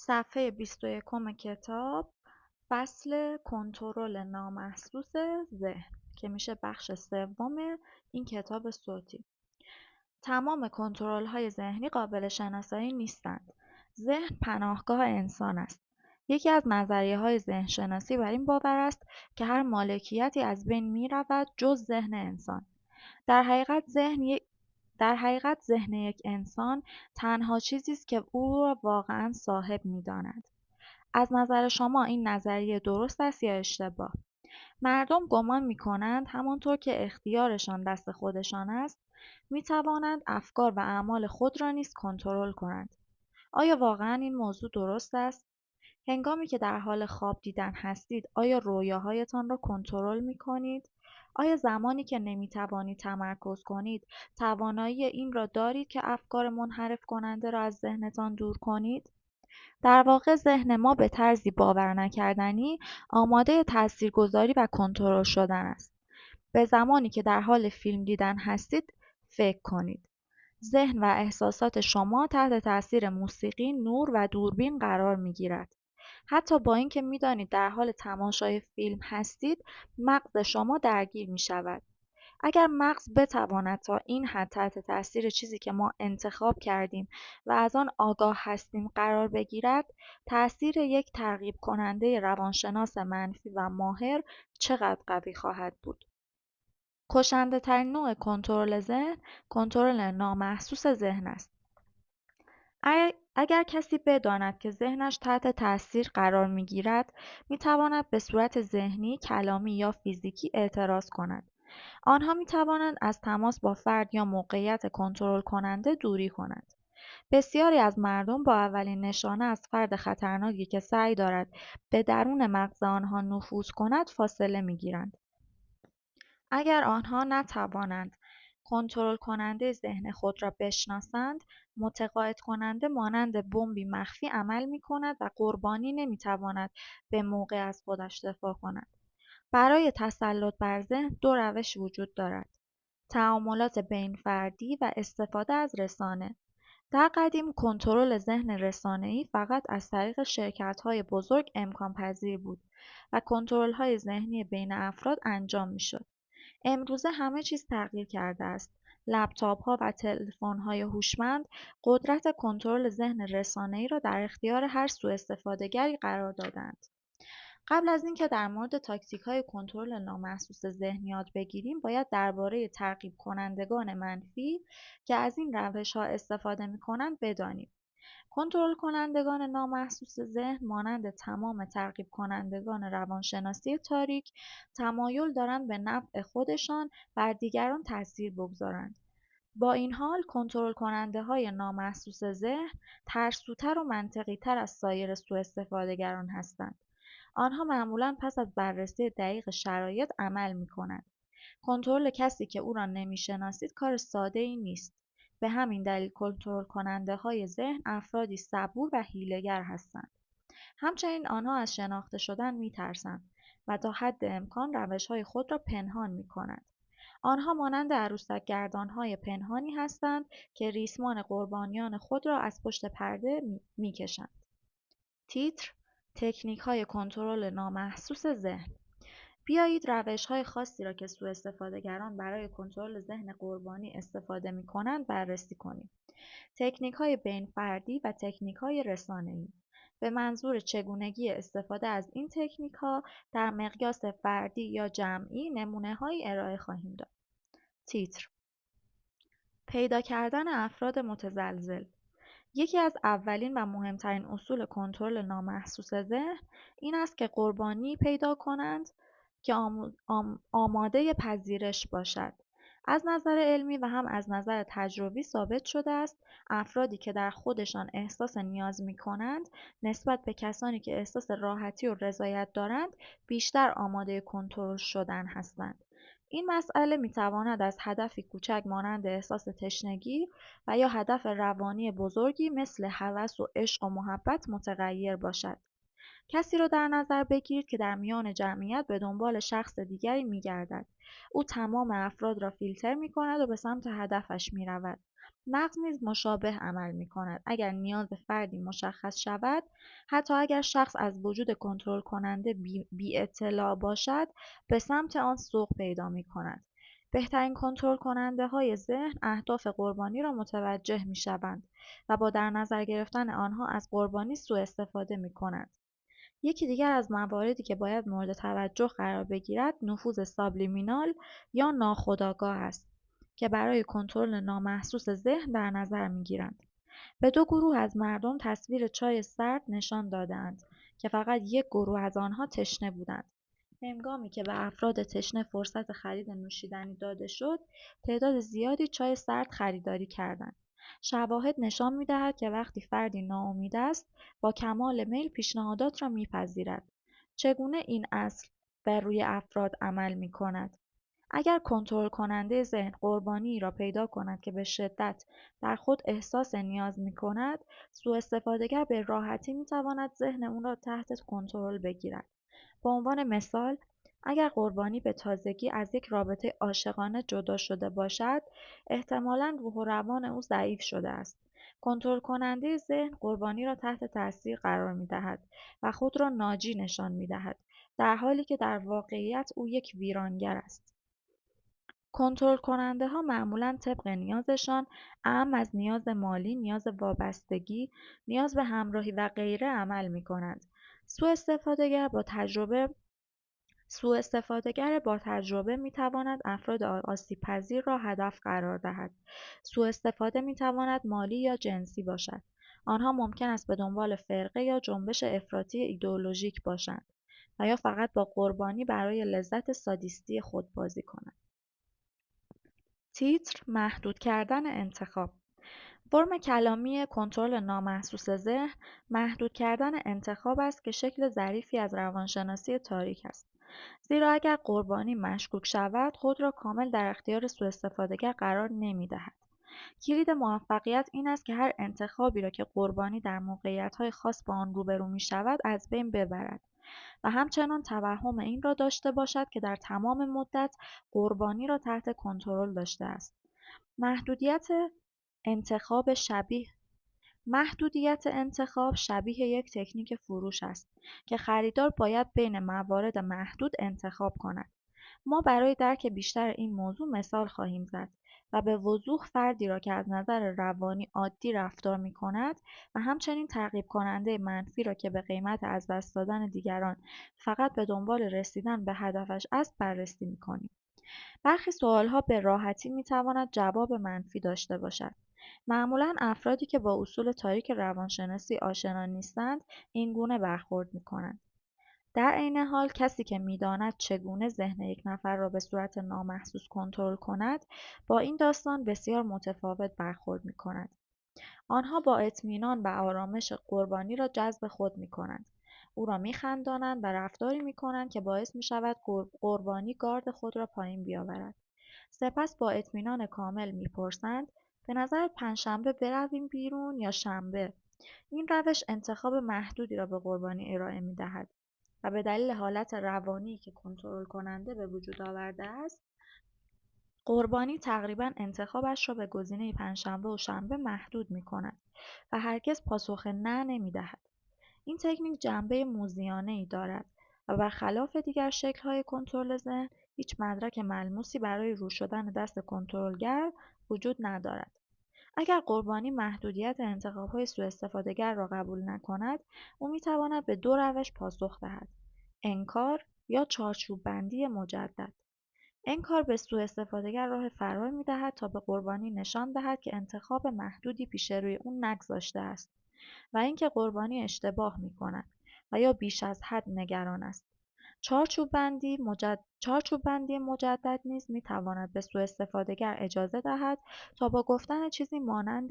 صفحه ۲۱ کتاب، فصل کنترل نامحسوس ذهن که میشه بخش سوم این کتاب صوتی. تمام کنترل‌های ذهنی قابل شناسایی نیستند. ذهن پناهگاه انسان است. یکی از نظریه‌های ذهن‌شناسی بر این باور است که هر مالکیتی از بین می‌رود جز ذهن انسان. در حقیقت ذهن یک انسان تنها چیزی است که او را واقعاً صاحب می‌داند. از نظر شما این نظریه درست است یا اشتباه؟ مردم گمان می‌کنند همانطور که اختیارشان دست خودشان است، می‌توانند افکار و اعمال خود را نیز کنترل کنند. آیا واقعاً این موضوع درست است؟ هنگامی که در حال خواب دیدن هستید، آیا رویاهایتان را کنترل می‌کنید؟ آیا زمانی که نمی‌توانید تمرکز کنید، توانایی این را دارید که افکار منحرف کننده را از ذهنتان دور کنید؟ در واقع ذهن ما به طرزی باورنکردنی آماده تاثیرگذاری و کنترل شدن است. به زمانی که در حال فیلم دیدن هستید فکر کنید. ذهن و احساسات شما تحت تاثیر موسیقی، نور و دوربین قرار می‌گیرد. حتی با اینکه می‌دانید در حال تماشای فیلم هستید، مغز شما درگیر می‌شود. اگر مغز بتواند تا این حد تحت تاثیر چیزی که ما انتخاب کردیم و از آن آگاه هستیم قرار بگیرد، تاثیر یک ترغیب کننده روانشناس منفی و ماهر چقدر قوی خواهد بود. کشنده ترین نوع کنترل ذهن، کنترل نامحسوس ذهن است. اگر کسی بداند که ذهنش تحت تاثیر قرار می‌گیرد، می‌تواند به صورت ذهنی، کلامی یا فیزیکی اعتراض کند. آنها می‌توانند از تماس با فرد یا موقعیت کنترل کننده دوری کنند. بسیاری از مردم با اولین نشانه از فرد خطرناکی که سعی دارد به درون مغز آنها نفوذ کند فاصله می‌گیرند. اگر آنها نتوانند کنترل کننده ذهن خود را بشناسند، متقاعد کننده مانند بمبی مخفی عمل می‌کند و قربانی نمی‌تواند به موقع از خودش دفاع کند. برای تسلط بر ذهن دو روش وجود دارد: تعاملات بین‌فردی و استفاده از رسانه. در قدیم کنترل ذهن رسانه‌ای فقط از طریق شرکت‌های بزرگ امکان پذیر بود و کنترل‌های ذهنی بین افراد انجام می‌شد. امروزه همه چیز تغییر کرده است. لپتاپ‌ها و تلفن‌های هوشمند قدرت کنترل ذهن رسانه‌ای را در اختیار هر سوءاستفاده‌گری قرار داده‌اند. قبل از اینکه در مورد تاکتیک‌های کنترل نامحسوس ذهن یاد بگیریم، باید درباره ترغیب کنندگان منفی که از این روش‌ها استفاده می‌کنند بدانیم. کنترل کنندگان نامحسوس ذهن مانند تمام ترغیب کنندگان روانشناسی تاریک، تمایل دارند به نفع خودشان بر دیگران تأثیر بگذارند. با این حال کنترل کننده های نامحسوس ذهن ترسوتر و منطقی‌تر از سایر سوءاستفادهگران هستند. آنها معمولاً پس از بررسی دقیق شرایط عمل می‌کنند. کنترل کسی که او را نمی‌شناسید کار ساده‌ای نیست. به همین دلیل کنترل کننده های ذهن افرادی صبور و حیله‌گر هستند. همچنین آنها از شناخته شدن می‌ترسند و تا حد امکان روش‌های خود را پنهان می‌کنند. آنها مانند عروسک گردان‌های پنهانی هستند که ریسمان قربانیان خود را از پشت پرده می‌کشند. تیتر: تکنیک‌های کنترل نامحسوس ذهن. بیایید روش‌های خاصی را که سوءاستفاده‌گران برای کنترل ذهن قربانی استفاده می‌کنند بررسی کنیم. تکنیک‌های بین‌فردی و تکنیک‌های رسانه‌ای. به منظور چگونگی استفاده از این تکنیک‌ها در مقیاس فردی یا جمعی نمونه‌هایی ارائه خواهیم داد. تیتر: پیدا کردن افراد متزلزل. یکی از اولین و مهمترین اصول کنترل نامحسوس ذهن این است که قربانی پیدا کنند که آماده پذیرش باشد. از نظر علمی و هم از نظر تجربی ثابت شده است افرادی که در خودشان احساس نیاز می کنند نسبت به کسانی که احساس راحتی و رضایت دارند بیشتر آماده کنترل شدن هستند. این مسئله می تواند از هدفی کوچک مانند احساس تشنگی و یا هدف روانی بزرگی مثل هوس و عشق و محبت متغیر باشد. کسی را در نظر بگیرید که در میان جمعیت به دنبال شخص دیگری می‌گردد. او تمام افراد را فیلتر می‌کند و به سمت هدفش می‌رود. مغز نیز مشابه عمل می‌کند. اگر نیاز فردی مشخص شود، حتی اگر شخص از وجود کنترل کننده بی اطلاع باشد، به سمت آن سوق پیدا می‌کند. بهترین کنترل کننده های ذهن اهداف قربانی را متوجه می‌شوند و با در نظر گرفتن آنها از قربانی سوء استفاده می‌کنند. یکی دیگر از مواردی که باید مورد توجه قرار بگیرد نفوذ سابلیمینال یا ناخودآگاه است که برای کنترل نامحسوس ذهن در نظر می‌گیرند. به دو گروه از مردم تصویر چای سرد نشان داده‌اند که فقط یک گروه از آنها تشنه بودند. هنگامی که به افراد تشنه فرصت خرید نوشیدنی داده شد، تعداد زیادی چای سرد خریداری کردند. شواهد نشان می‌دهد که وقتی فردی ناامید است، با کمال میل پیشنهادات را می‌پذیرد. چگونه این اصل بر روی افراد عمل می‌کند؟ اگر کنترل کننده ذهن قربانی را پیدا کند که به شدت در خود احساس نیاز می‌کند، سوءاستفاده‌گر به راحتی می‌تواند ذهن او را تحت کنترل بگیرد. به عنوان مثال، اگر قربانی به تازگی از یک رابطه عاشقانه جدا شده باشد، احتمالاً روح و روان او ضعیف شده است. کنترل کننده ذهن قربانی را تحت تاثیر قرار می‌دهد و خود را ناجی نشان می‌دهد، در حالی که در واقعیت او یک ویرانگر است. کنترل کننده‌ها معمولاً طبق نیازشان، اعم از نیاز مالی، نیاز وابستگی، نیاز به همراهی و غیره عمل می‌کنند. سوءاستفادهگر با تجربه می‌تواند افراد آسیب‌پذیر را هدف قرار دهد. سوءاستفاده می‌تواند مالی یا جنسی باشد. آنها ممکن است به دنبال فرقه یا جنبش افراطی ایدئولوژیک باشند و یا فقط با قربانی برای لذت سادیستی خود بازی کنند. تیتر: محدود کردن انتخاب. فرم کلامی کنترل نامحسوس ذهن محدود کردن انتخاب است که شکل ظریفی از روانشناسی تاریک است. زیرا اگر قربانی مشکوک شود، خود را کامل در اختیار سوءاستفادهگر قرار نمی‌دهد. کلید موفقیت این است که هر انتخابی را که قربانی در موقعیت‌های خاص با آن روبرو می‌شود از بین ببرد و همچنان توهم این را داشته باشد که در تمام مدت قربانی را تحت کنترل داشته است. محدودیت انتخاب شبیه یک تکنیک فروش است که خریدار باید بین موارد محدود انتخاب کند. ما برای درک بیشتر این موضوع مثال خواهیم زد و به وضوح فردی را که از نظر روانی عادی رفتار می‌کند و همچنین تعقیب کننده منفی را که به قیمت از دست دادن دیگران فقط به دنبال رسیدن به هدفش است بررسی می‌کنیم. برخی سوالها به راحتی می‌تواند جواب منفی داشته باشد. معمولاً افرادی که با اصول تاریک روانشناسی آشنا نیستند این گونه برخورد می‌کنند. در عین حال کسی که می‌داند چگونه ذهن یک نفر را به صورت نامحسوس کنترل کند، با این داستان بسیار متفاوت برخورد می‌کند. آنها با اطمینان و آرامش قربانی را جذب خود می‌کنند. او را می‌خندانند و رفتاری می‌کنند که باعث می‌شود قربانی گارد خود را پایین بیاورد. سپس با اطمینان کامل می‌پرسند: به نظر پنجشنبه برویم بیرون یا شنبه؟ این روش انتخاب محدودی را به قربانی ارائه می‌دهد و به دلیل حالت روانی که کنترل کننده به وجود آورده است، قربانی تقریباً انتخابش را به گزینه پنجشنبه و شنبه محدود می‌کند و هرگز پاسخ نه نمی‌دهد. این تکنیک جنبه موذیانه‌ای دارد و برخلاف دیگر شکل‌های کنترل ذهن، هیچ مدرک ملموسی برای رو شدن دست کنترلگر وجود ندارد. اگر قربانی محدودیت انتخاب‌های سوءاستفادهگر را قبول نکند، او می‌تواند به دو روش پاسخ دهد: انکار یا چارچوب‌بندی مجدد. انکار به سوءاستفادهگر راه فرار می‌دهد تا به قربانی نشان دهد که انتخاب محدودی پیش روی او نگذاشته است و اینکه قربانی اشتباه می‌کند و یا بیش از حد نگران است. چارچوب‌بندی مجدد نیز می‌تواند به سوءاستفادهگر اجازه دهد تا با گفتن چیزی مانند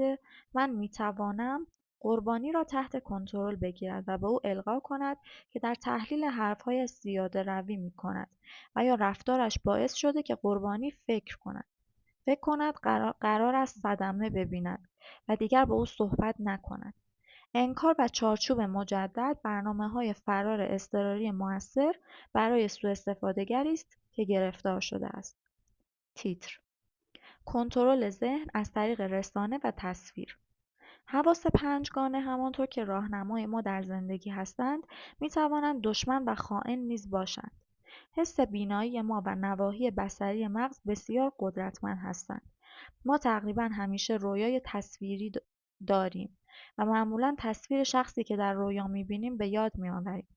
من می‌توانم قربانی را تحت کنترل بگیرد و به او القا کند که در تحلیل حرف‌هایش زیاده‌روی می‌کند و یا رفتارش باعث شده که قربانی فکر کند قرار است صدمه ببیند و دیگر با او صحبت نکند. انکار و چارچوب مجدد برنامه‌های فرار اضطراری مؤثر برای سوءاستفادهگری است که گرفتار شده است. تیتر: کنترل ذهن از طریق رسانه و تصویر. حواس پنجگانه همانطور که راهنمای ما در زندگی هستند، می توانند دشمن و خائن نیز باشند. حس بینایی ما و نواحی بصری مغز بسیار قدرتمند هستند. ما تقریبا همیشه رویای تصویری داریم و معمولا تصویر شخصی که در رویا می بینیم به یاد می آوریم.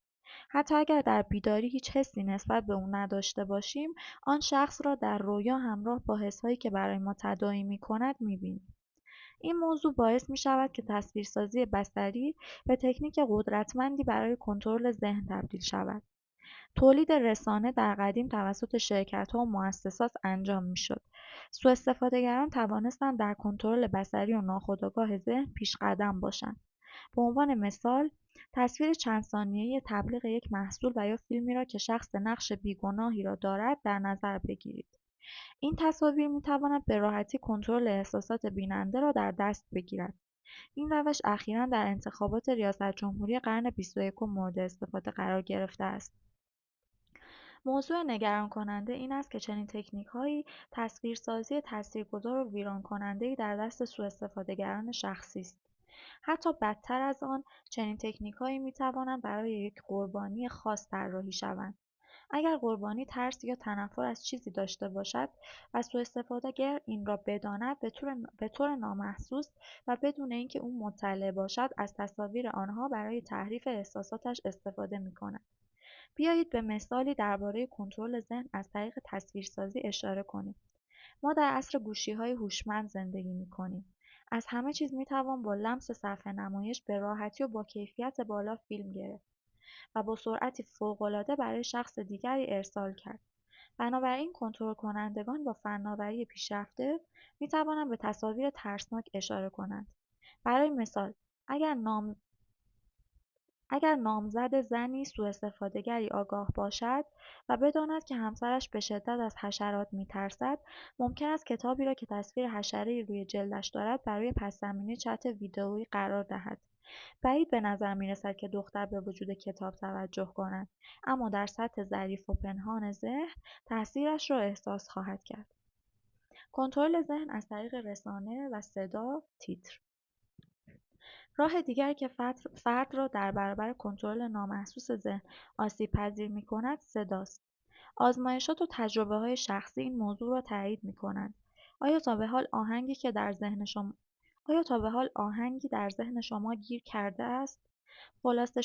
حتی اگر در بیداری هیچ حسی نسبت به او نداشته باشیم، آن شخص را در رویا همراه با حس‌هایی که برای ما تداعی می‌کند می‌بینیم. این موضوع باعث می‌شود که تصویرسازی بصری به تکنیک قدرتمندی برای کنترل ذهن تبدیل شود. تولید رسانه در قدیم توسط شرکت‌ها و مؤسسات انجام می‌شد. سوءاستفاده‌گران توانستند در کنترل بصری و ناخودآگاه ذهن پیشقدم باشند. به عنوان مثال، تصویر چند ثانیه‌ای تبلیغ یک محصول و یا فیلمی را که شخص نقش بیگناهی را دارد در نظر بگیرید. این تصاویر می‌تواند به راحتی کنترل احساسات بیننده را در دست بگیرد. این روش اخیراً در انتخابات ریاست‌جمهوری قرن 21 مورد استفاده قرار گرفته است. موضوع نگران کننده این است که چنین تکنیک‌هایی تصویرسازی تاثیرگذار و ویران کننده‌ای در دست سوءاستفاده‌گران شخصی است. حتی بدتر از آن، چنین تکنیک‌هایی می‌توانند برای یک قربانی خاص طراحی شوند. اگر قربانی ترس یا تنفر از چیزی داشته باشد و سوءاستفاده‌گر این را بداند، به طور نامحسوس و بدون اینکه او مطلع باشد از تصاویر آنها برای تحریف احساساتش استفاده می‌کند. بیایید به مثالی درباره کنترل ذهن از طریق تصویرسازی اشاره کنیم. ما در عصر گوشی‌های هوشمند زندگی می‌کنیم. از همه چیز می‌توان با لمس صفحه نمایش به راحتی و با کیفیت بالا فیلم گرفت و با سرعتی فوق‌العاده برای شخص دیگری ارسال کرد. بنابراین کنترل کنندگان با فناوری پیشرفته می‌توانند به تصاویر ترسناک اشاره کنند. برای مثال، اگر نامزد زنی سوءاستفاده‌گری آگاه باشد و بداند که همسرش به شدت از حشرات می‌ترسد، ممکن است کتابی را که تصویر حشره‌ای روی جلدش دارد برای پس‌زمینه چت ویدئویی قرار دهد. بعید به نظر می‌رسد که دختر به وجود کتاب توجه کند، اما در سطح ظریف و پنهان ذهن تأثیرش را احساس خواهد کرد. کنترل ذهن از طریق رسانه و صدا، تیتر. راه دیگری که فرد را در برابر کنترل نامحسوس ذهن آسیب‌پذیر می‌کند، صداست. آزمایشات و تجربه‌های شخصی این موضوع را تایید می‌کنند. آیا تا به حال آهنگی در ذهن شما گیر کرده است؟ خلاص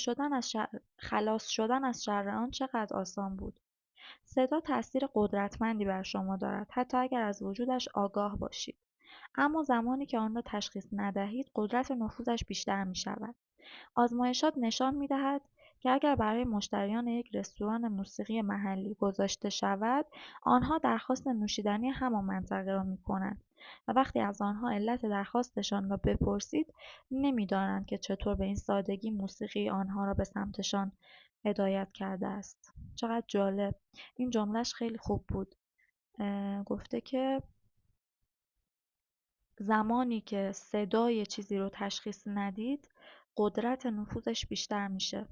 شدن از شر آن چقدر آسان بود. صدا تأثیر قدرتمندی بر شما دارد، حتی اگر از وجودش آگاه باشید. اما زمانی که آن را تشخیص ندهید، قدرت نفوذش بیشتر می‌شود. آزمایشات نشان می‌دهد که اگر برای مشتریان یک رستوران موسیقی محلی گذاشته شود، آنها درخواست نوشیدنی همان منطقه را می‌کنند و وقتی از آنها علت درخواستشان را بپرسید، نمی‌دانند که چطور به این سادگی موسیقی آنها را به سمتشان هدایت کرده است. چقدر جالب. این جملهش خیلی خوب بود. گفته که زمانی که صدای چیزی رو تشخیص ندید، قدرت نفوذش بیشتر میشه.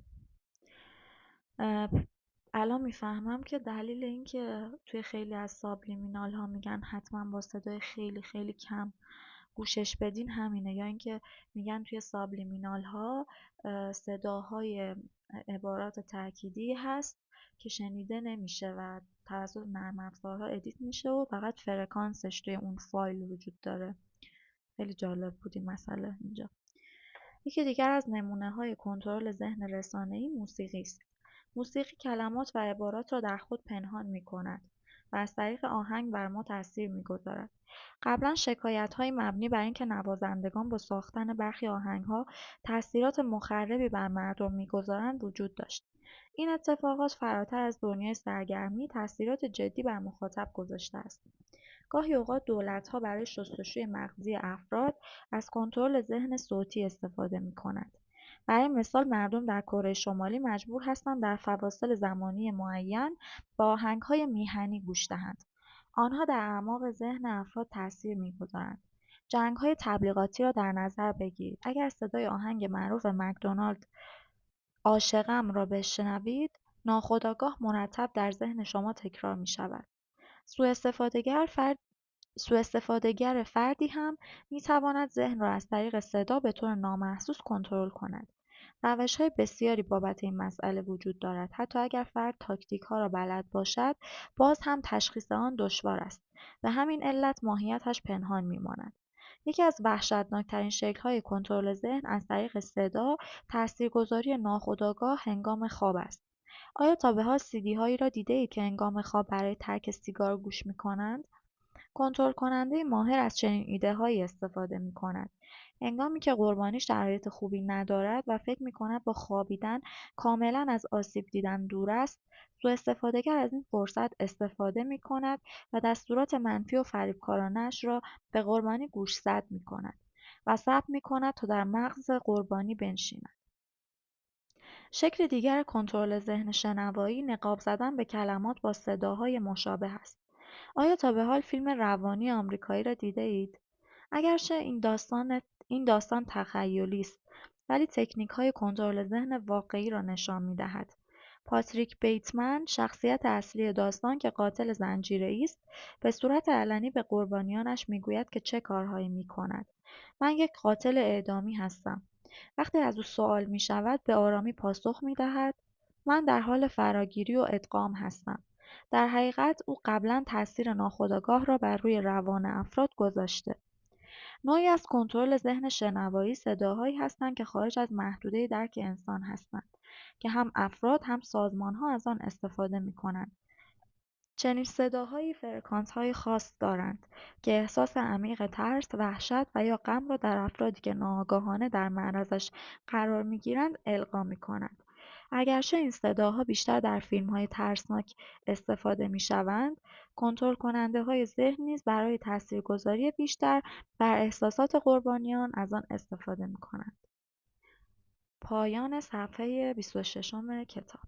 الان میفهمم که دلیل این که توی خیلی از سابلیمینال ها میگن حتما با صدای خیلی خیلی کم گوشش بدین همینه، یا اینکه میگن توی سابلیمینال ها صداهای عبارات تأکیدی هست که شنیده نمیشه و توسط نرم افزارها ادیت میشه و فقط فرکانسش توی اون فایل وجود داره. خیلی جالب بود این مسئله اینجا. یکی دیگر از نمونه‌های کنترل ذهن رسانه‌ای موسیقی است. موسیقی کلمات و عبارات را در خود پنهان می‌کند و از طریق آهنگ بر ما تأثیر می‌گذارد. قبلا شکایت‌هایی مبنی بر اینکه نوازندگان با ساختن برخی آهنگ‌ها تأثیرات مخربی بر مردم می‌گذارند وجود داشت. این اتفاقات فراتر از دنیای سرگرمی تأثیرات جدی بر مخاطب گذاشته است. گاهی اوقات دولت‌ها برای شستشوی مغزی افراد از کنترل ذهن صوتی استفاده می‌کنند. برای مثال مردم در کره شمالی مجبور هستند در فواصل زمانی معین با آهنگ‌های میهنی گوش دهند. آنها در اعماق ذهن افراد تأثیر می‌گذارند. جنگ‌های تبلیغاتی را در نظر بگیرید. اگر صدای آهنگ معروف مکدونالد عاشقم را بشنوید، ناخودآگاه مرتب در ذهن شما تکرار می‌شود. سوءاستفاده‌گر سوءاستفادهگر فردی هم می‌تواند ذهن را از طریق صدا به طور نامحسوس کنترل کند. روش‌های بسیاری بابت این مسئله وجود دارد. حتی اگر فرد تاکتیک‌ها را بلد باشد، باز هم تشخیص آن دشوار است. به همین علت ماهیتش پنهان می‌ماند. یکی از وحشتناکترین شکل‌های کنترل ذهن از طریق صدا، تاثیرگذاری ناخودآگاه هنگام خواب است. آیا تا به حال سی‌دی‌هایی را دیده‌اید که هنگام خواب برای ترک سیگار گوش می‌کنند؟ کنترل‌کننده ماهر از چنین ایده‌هایی استفاده می‌کند. هنگامی که قربانی شرایط خوبی ندارد و فکر می‌کند با خوابیدن کاملا از آسیب دیدن دور است، سوءاستفادهگر از این فرصت استفاده می‌کند و دستورات منفی و فریبکارانه‌اش را به قربانی گوشزد می‌کند و ثبت می‌کند تا در مغز قربانی بنشیند. شکل دیگر کنترل ذهن شنوایی، نقاب زدن به کلمات با صداهای مشابه است. آیا تا به حال فیلم روانی آمریکایی را دیده‌اید؟ اگرچه این داستان تخیلی است، ولی تکنیک‌های کنترل ذهن واقعی را نشان می‌دهد. پاتریک بیتمن، شخصیت اصلی داستان که قاتل زنجیره‌ای است، به صورت علنی به قربانیانش می‌گوید که چه کارهایی می‌کند. من یک قاتل اعدامی هستم. وقتی از او سؤال می‌شود به آرامی پاسخ می‌دهد من در حال فراگیری و ادغام هستم. در حقیقت او قبلا تاثیر ناخودآگاه را بر روی روان افراد گذاشته. نوعی از کنترل ذهن شنوایی صداهایی هستند که خارج از محدوده درک انسان هستند که هم افراد هم سازمان‌ها از آن استفاده می‌کنند. چنین صداهایی فرکانس‌های خاص دارند که احساس عمیق ترس، وحشت و یا غم را در افرادی که ناآگاهانه در معرضش قرار می‌گیرند القا می‌کنند. اگرچه این صداها بیشتر در فیلم‌های ترسناک استفاده می‌شوند، کنترل‌کننده‌های ذهن نیز برای تاثیرگذاری بیشتر بر احساسات قربانیان از آن استفاده می‌کنند. پایان صفحه 26 کتاب.